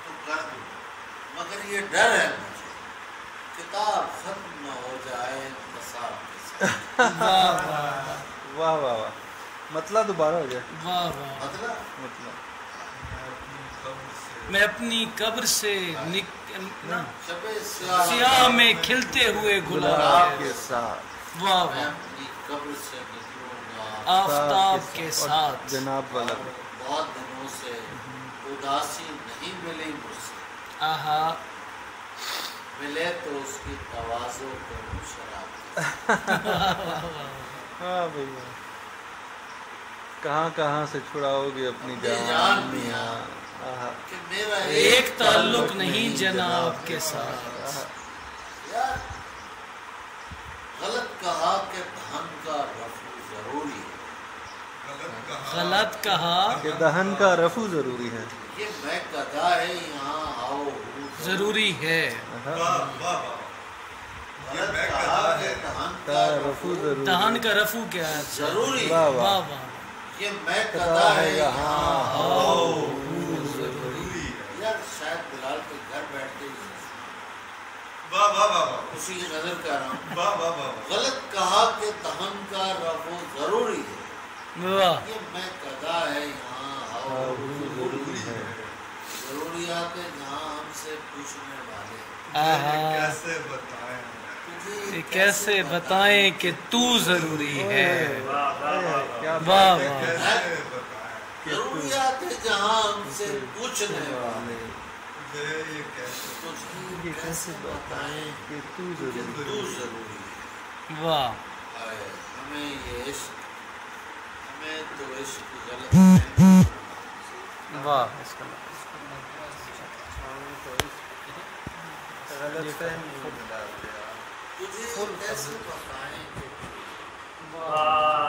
تو کر دوں، مگر یہ ڈر ہے مجھے کتاب ختم نہ ہو جائے نصاب کے ساتھ۔ واہ واہ واہ، مطلب دوبارہ ہو جائے۔ واہ واہ، مطلب میں اپنی قبر سے شب سیاہ میں کھلتے ہوئے گلاب کے ساتھ، واہ میں واہ، اپنی قبر سے نکلوں گا آفتاب کے ساتھ، جناب والا بہت دنوں سے اداسی نہیں ملی مجھ سے، آہا، ملے تو اس کی تواضع کو شراب۔ ہاں بھائی، کہاں کہاں سے چھڑاؤ گے اپنی جان جان میاں آہا، کہ میرا ایک تعلق نہیں جناب کے ساتھ، یار غلط کہا کہ دہن کا رفع ضروری ہے، غلط کہا کہ دہن کا رفع ضروری ہے، یہ میں گدا ہے یہاں آؤ ضروری ہے، غلط کہا کہ دہن کا رفع ضروری دہن کا رفو کیا ہے؟ ضروری ہے، واہ واہ واہ، واہ، یہ میں گدا ہے یہاں آؤ ضروری، یار شاید بلال کے گھر بیٹھ کے اسی کی نظر کر رہا ہوں، غلط کہا کہ دہن کا رفع ضروری ہے، واہ، یہ میں گدا ہے یہاں آؤ ضروری ہے، ضروریات جہاں ہم سے پوچھنے والے آہا، تجھے کیسے بتائیں کہ تو ضروری ہے، کیا واہ بات ہے، واہ، ضروریات جہاں ہم سے پوچھنے والے یہ تجھے کیسے بتائیں کہ تو کہ ضروری تو ضروری ہے۔ واہ، آئے ہمیں یہ عشق، ہمیں تو عشق غلط فہمی، واہ، غلط فہمی تجھے کیسے بتائیں کہ واہ،